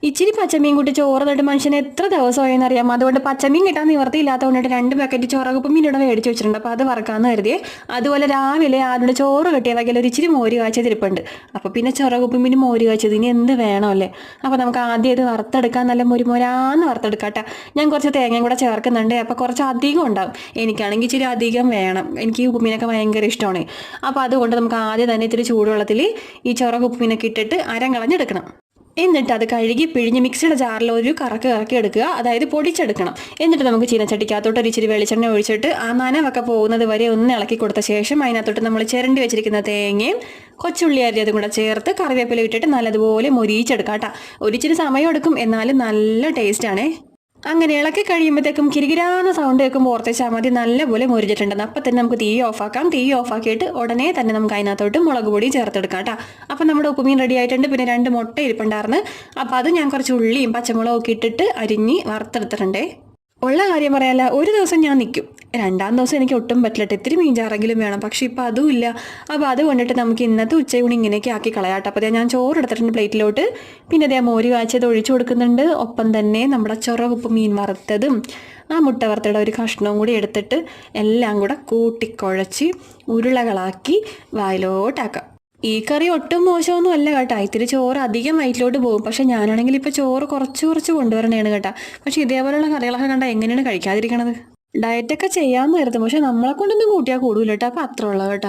ഇച്ചിരി പച്ചമീൻ കൂട്ടി ചോറ് തട്ട് മനുഷ്യന് എത്ര ദിവസമായെന്ന് അറിയാം. അതുകൊണ്ട് പച്ചമീൻ കിട്ടാൻ നിവർത്തിയില്ലാത്തതുകൊണ്ടിട്ട് 2 പാക്കറ്റ് ചോറകുപ്പം മീനോടെ മേടിച്ച് വെച്ചിട്ടുണ്ട്. അപ്പോൾ അത് വറക്കാമെന്ന് കരുതിയേ. അതുപോലെ രാവിലെ ആരുടെ ചോറ് കിട്ടിയ വകയിൽ ഒരു ഇച്ചിരി മോര് കാച്ചത് ഇരിപ്പുണ്ട്. അപ്പോൾ പിന്നെ ചോറകുപ്പം മീൻ മോര് കാച്ചത് ഇനി എന്ത് വേണമല്ലേ. അപ്പോൾ നമുക്ക് ആദ്യം ഇത് വറുത്തെടുക്കാൻ നല്ല മുരിമൊരാന്ന് വറുത്തെടുക്കാം കേട്ടോ. ഞാൻ കുറച്ച് തേങ്ങയും കൂടെ ചേർക്കുന്നുണ്ട്. അപ്പോൾ കുറച്ച് അധികം ഉണ്ടാവും. എനിക്കാണെങ്കിൽ ഇച്ചിരി അധികം വേണം. എനിക്ക് ഈ ഉപ്പുമീനൊക്കെ ഭയങ്കര ഇഷ്ടമാണ്. അപ്പോൾ അതുകൊണ്ട് നമുക്ക് ആദ്യം തന്നെ ഇത്തിരി ചൂടുവെള്ളത്തിൽ ഈ ചോറകുപ്പമീനൊക്കെ ഇട്ടിട്ട് അരം കളഞ്ഞെടുക്കണം. എന്നിട്ട് അത് കഴുകി പിഴിഞ്ഞ് മിക്സിയുടെ ജാറിൽ ഒരു കറക്കി എടുക്കുക, അതായത് പൊടിച്ചെടുക്കണം. എന്നിട്ട് നമുക്ക് ചീനച്ചട്ടിക്കകത്തോട്ട് ഒരു ഇച്ചിരി വെളിച്ചെണ്ണ ഒഴിച്ചിട്ട് ആ നനവൊക്കെ പോകുന്നത് വരെ ഒന്ന് ഇളക്കി കൊടുത്ത ശേഷം അതിനകത്തോട്ട് നമ്മൾ ചിരണ്ടി വെച്ചിരിക്കുന്ന തേങ്ങയും കൊച്ചുള്ളി അരിയതും കൂടെ ചേർത്ത് കറിവേപ്പില ഇട്ടിട്ട് നല്ലതുപോലെ മൊരിയിച്ചെടുക്കാം കേട്ടോ. ഒരിച്ചിരി സമയം എടുക്കും, എന്നാലും നല്ല ടേസ്റ്റാണേ. അങ്ങനെ ഇളക്കി കഴിയുമ്പോഴത്തേക്കും കിരികിരാന്ന സൗണ്ട് കേൾക്കുമ്പോൾ ഓർത്തേച്ചാൽ മതി നല്ലപോലെ മുരിഞ്ഞിട്ടുണ്ടെന്ന്. അപ്പം തന്നെ നമുക്ക് തീ ഓഫാക്കാം. തീ ഓഫാക്കിയിട്ട് ഉടനെ തന്നെ നമുക്ക് അതിനകത്തോട്ട് മുളക് പൊടി ചേർത്തെടുക്കാം കേട്ടോ. അപ്പം നമ്മുടെ ഉപ്പുമീൻ റെഡി ആയിട്ടുണ്ട്. പിന്നെ 2 മുട്ട ഇരിപ്പുണ്ടായിരുന്നു. അപ്പോൾ അത് ഞാൻ കുറച്ച് ഉള്ളിയും പച്ചമുളകും ഒക്കെ ഇട്ടിട്ട് അരിഞ്ഞ് വറുത്തെടുത്തിട്ടുണ്ടേ. ഉള്ള കാര്യം പറയാല്ല, ഒരു ദിവസം ഞാൻ നിൽക്കും, 2-ാം ദിവസം എനിക്ക് ഒട്ടും പറ്റില്ല. ഇത്തിരി മീൻചാറെങ്കിലും വേണം. പക്ഷെ ഇപ്പം അതും ഇല്ല. അപ്പോൾ അത് കൊണ്ടിട്ട് നമുക്ക് ഇന്നത്തെ ഉച്ചയൂണ് ഇങ്ങനെയൊക്കെ ആക്കി കളയാട്ടോ. അപ്പോൾ ഞാൻ ചോറ് എടുത്തിട്ടുണ്ട് പ്ലേറ്റിലോട്ട്. പിന്നെ അതേ മോര് കാച്ചത് ഒഴിച്ചു കൊടുക്കുന്നുണ്ട്. ഒപ്പം തന്നെ നമ്മുടെ ചൊറകുപ്പ് മീൻ വറുത്തതും ആ മുട്ട വറുത്തയുടെ ഒരു കഷ്ണവും കൂടി എടുത്തിട്ട് എല്ലാം കൂടെ കൂട്ടിക്കുഴച്ച് ഉരുളകളാക്കി വായിലോട്ടാക്കാം. ഈ കറി ഒട്ടും മോശമൊന്നും അല്ല കേട്ടോ. ഇത്തിരി ചോറ് അധികം വയറ്റിലോട്ട് പോകും. പക്ഷെ ഞാനാണെങ്കിൽ ഇപ്പോൾ ചോറ് കുറച്ച് കൊണ്ടുവരണേണ് കേട്ടോ. പക്ഷെ ഇതേപോലെയുള്ള കറികളൊക്കെ കണ്ടാൽ എങ്ങനെയാണ് കഴിക്കാതിരിക്കണത്? ഡയറ്റൊക്കെ ചെയ്യാമെന്ന് കരുതും, പക്ഷെ നമ്മളെ കൊണ്ടൊന്നും കൂട്ടിയാൽ കൂടൂല കേട്ടോ. അപ്പോൾ അത്ര ഉള്ളത് കേട്ടോ.